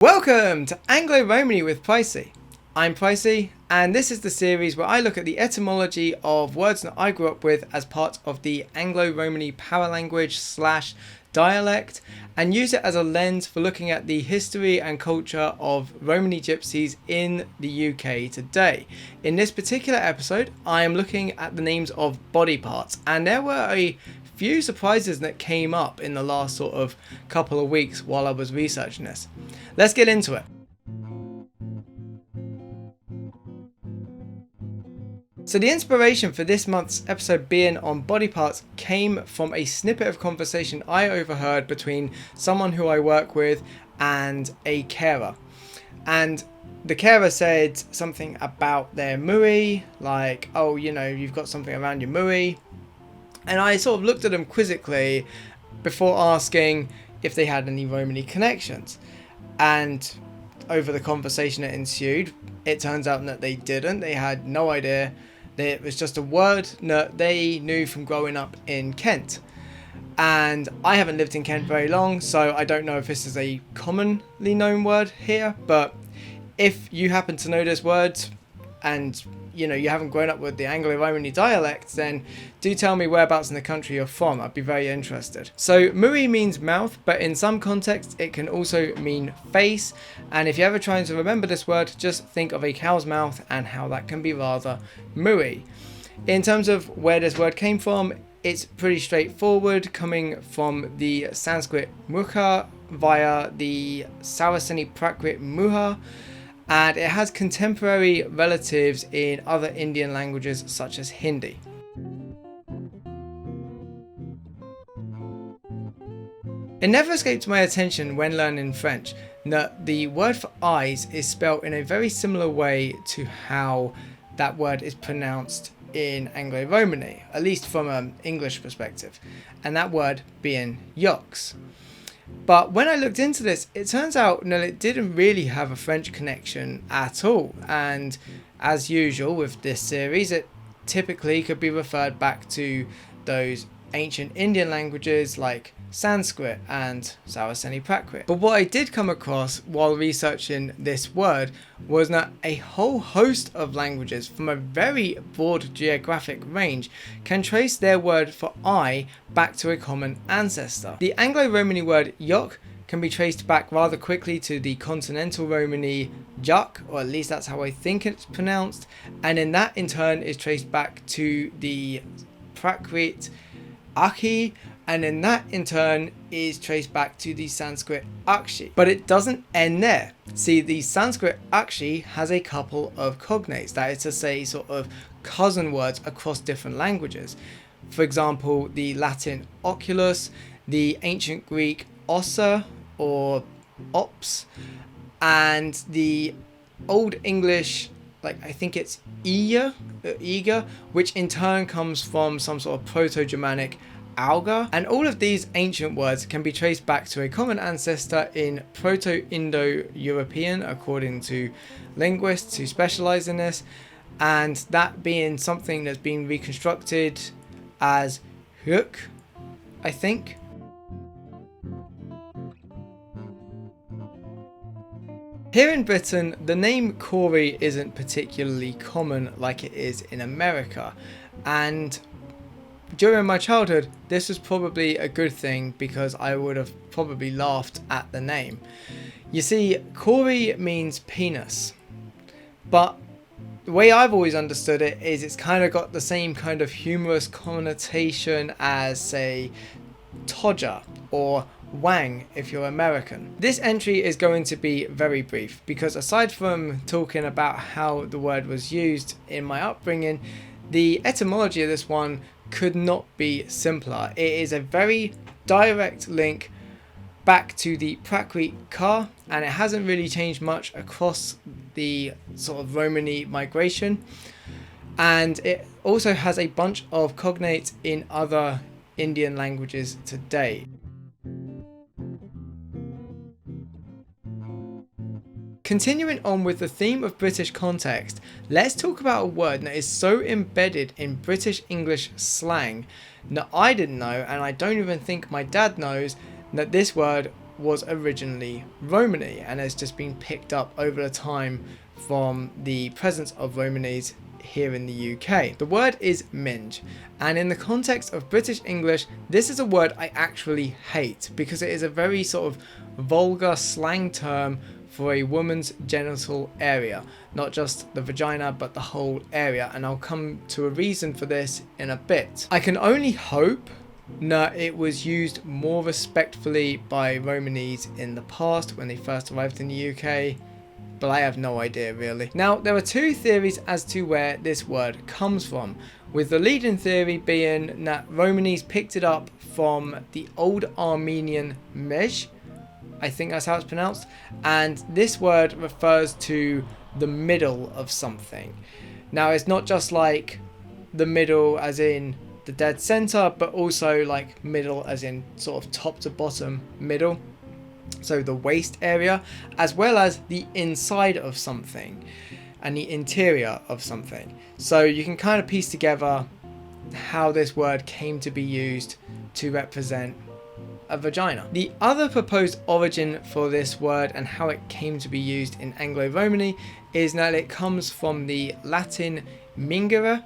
Welcome to Angloromani with Pricey. I'm Pricey, and this is the series where I look at the etymology of words that I grew up with as part of the Anglo-Romani paralanguage / dialect, and use it as a lens for looking at the history and culture of Romani gypsies in the UK today. In this particular episode, I am looking at the names of body parts, and there were a few surprises that came up in the last sort of couple of weeks while I was researching this. Let's get into it. So the inspiration for this month's episode being on body parts came from a snippet of conversation I overheard between someone who I work with and a carer. And the carer said something about their muri, like, oh, you know, you've got something around your muri. And I sort of looked at them quizzically before asking if they had any Romani connections. And over the conversation that ensued, it turns out that they didn't. They had no idea. It was just a word that they knew from growing up in Kent. And I haven't lived in Kent very long, so I don't know if this is a commonly known word here. But if you happen to know this word and you know you haven't grown up with the Anglo-Romani dialect, then do tell me whereabouts in the country you're from. I'd be very interested. So muri means mouth, but in some contexts it can also mean face, and if you're ever trying to remember this word, just think of a cow's mouth and how that can be rather muri. In terms of where this word came from, it's pretty straightforward, coming from the Sanskrit mukha via the Saraceni Prakrit muha, and it has contemporary relatives in other Indian languages such as Hindi. It never escaped my attention when learning French that the word for eyes is spelled in a very similar way to how that word is pronounced in Anglo-Romani, at least from an English perspective, and that word being yoks. But when I looked into this, it turns out that it didn't really have a French connection at all. And as usual with this series, it typically could be referred back to those ancient Indian languages like Sanskrit and Saraceni Prakrit. But what I did come across while researching this word was that a whole host of languages from a very broad geographic range can trace their word for eye back to a common ancestor. The Anglo-Romani word yok can be traced back rather quickly to the continental Romani juk, or at least that's how I think it's pronounced, and then that in turn is traced back to the Prakrit Akhi, and then that in turn is traced back to the Sanskrit Akshi. But it doesn't end there. See, the Sanskrit Akshi has a couple of cognates, that is to say sort of cousin words across different languages. For example, the Latin oculus, the ancient Greek ossa or ops, and the Old English, like I think it's eager, which in turn comes from some sort of Proto-Germanic alga, and all of these ancient words can be traced back to a common ancestor in Proto-Indo-European, according to linguists who specialize in this, and that being something that's been reconstructed as huk, I think. Here in Britain, the name Kori isn't particularly common like it is in America, and during my childhood, this was probably a good thing because I would have probably laughed at the name. You see, Kori means penis, but the way I've always understood it is it's kind of got the same kind of humorous connotation as, say, Todger or Wang if you're American. This entry is going to be very brief because aside from talking about how the word was used in my upbringing, the etymology of this one could not be simpler. It is a very direct link back to the Prakrit Ka, and it hasn't really changed much across the sort of Romani migration, and it also has a bunch of cognates in other Indian languages today. Continuing on with the theme of British context, let's talk about a word that is so embedded in British English slang that I didn't know, and I don't even think my dad knows, that this word was originally Romany and has just been picked up over the time from the presence of Romanis here in the UK. The word is Mindj, and in the context of British English, this is a word I actually hate because it is a very sort of vulgar slang term for a woman's genital area, not just the vagina but the whole area, and I'll come to a reason for this in a bit. I can only hope that it was used more respectfully by Romanis in the past when they first arrived in the UK, but I have no idea really. Now, there are two theories as to where this word comes from, with the leading theory being that Romanis picked it up from the old Armenian Mindj, I think that's how it's pronounced, and this word refers to the middle of something. Now, it's not just like the middle as in the dead center, but also like middle as in sort of top to bottom middle, so the waist area, as well as the inside of something and the interior of something. So you can kind of piece together how this word came to be used to represent a vagina. The other proposed origin for this word and how it came to be used in Anglo-Romani is that it comes from the Latin mingere,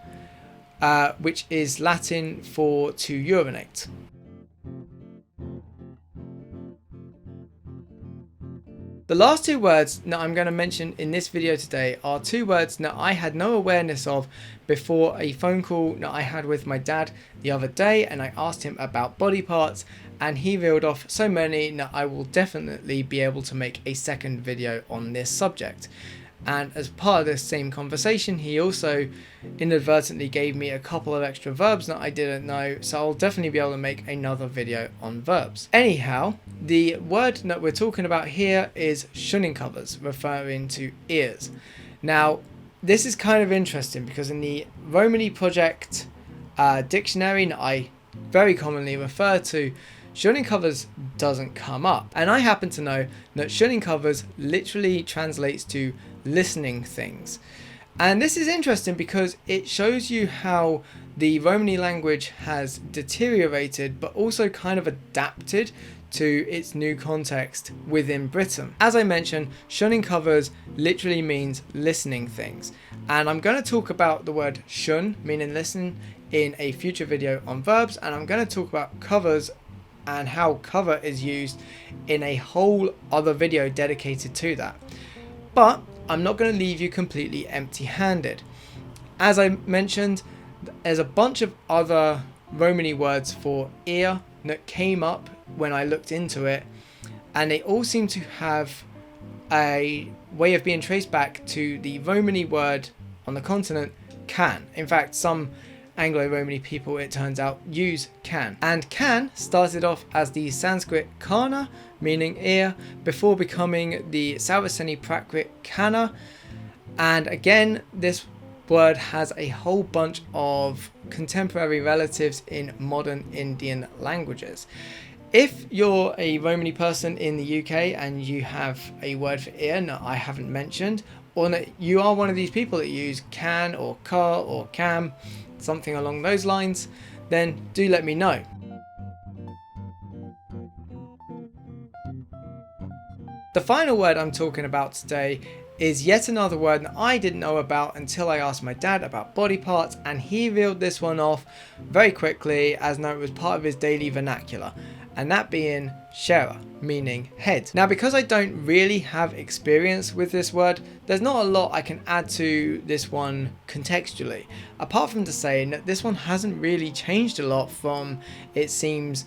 which is Latin for to urinate. The last two words that I'm going to mention in this video today are two words that I had no awareness of before a phone call that I had with my dad the other day, and I asked him about body parts and he reeled off so many that I will definitely be able to make a second video on this subject. And as part of this same conversation, he also inadvertently gave me a couple of extra verbs that I didn't know, so I'll definitely be able to make another video on verbs. Anyhow, the word that we're talking about here is Shunningkovvas, referring to ears. Now, this is kind of interesting because in the Romany project dictionary that I very commonly refer to, Shunningkovvas doesn't come up. And I happen to know that Shunningkovvas literally translates to listening things. And this is interesting because it shows you how the Romany language has deteriorated but also kind of adapted to its new context within Britain. As I mentioned, Shunningkovvas literally means listening things. And I'm going to talk about the word shun, meaning listen, in a future video on verbs, and I'm going to talk about covers and how cover is used in a whole other video dedicated to that. But I'm not going to leave you completely empty-handed. As I mentioned, there's a bunch of other Romany words for ear that came up when I looked into it, and they all seem to have a way of being traced back to the Romany word on the continent, can. In fact, some Anglo-Romani people, it turns out, use can. And can started off as the Sanskrit kana, meaning ear, before becoming the Saraceni Prakrit kana. And again, this word has a whole bunch of contemporary relatives in modern Indian languages. If you're a Romani person in the UK and you have a word for ear that I haven't mentioned, or that you are one of these people that use can or ka or cam, something along those lines, then do let me know. The final word I'm talking about today is yet another word that I didn't know about until I asked my dad about body parts, and he reeled this one off very quickly as though it was part of his daily vernacular, and that being Sherra, meaning head. Now, because I don't really have experience with this word, there's not a lot I can add to this one contextually, apart from to say that this one hasn't really changed a lot from, it seems,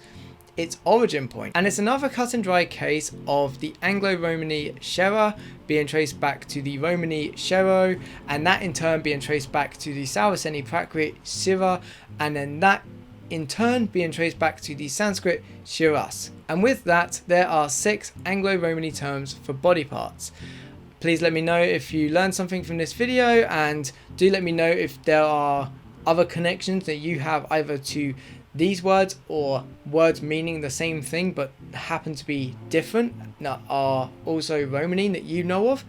its origin point. And it's another cut and dry case of the Anglo-Romani Sherra being traced back to the Romani Sherro, and that in turn being traced back to the Saraceni Prakrit Sherra, and then that in turn being traced back to the Sanskrit Shiras. And with that, there are 6 Anglo-Romani terms for body parts. Please let me know if you learned something from this video, and do let me know if there are other connections that you have either to these words or words meaning the same thing but happen to be different that are also Romani that you know of,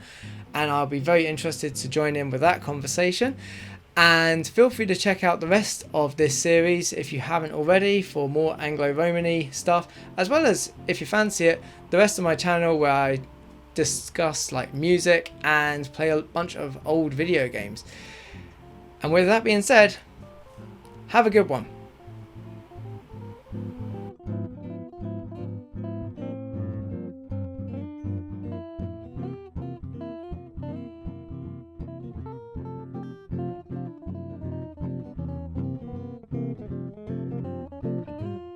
and I'll be very interested to join in with that conversation. And feel free to check out the rest of this series if you haven't already for more Anglo-Romany stuff, as well as, if you fancy it, the rest of my channel where I discuss like music and play a bunch of old video games. And with that being said, have a good one.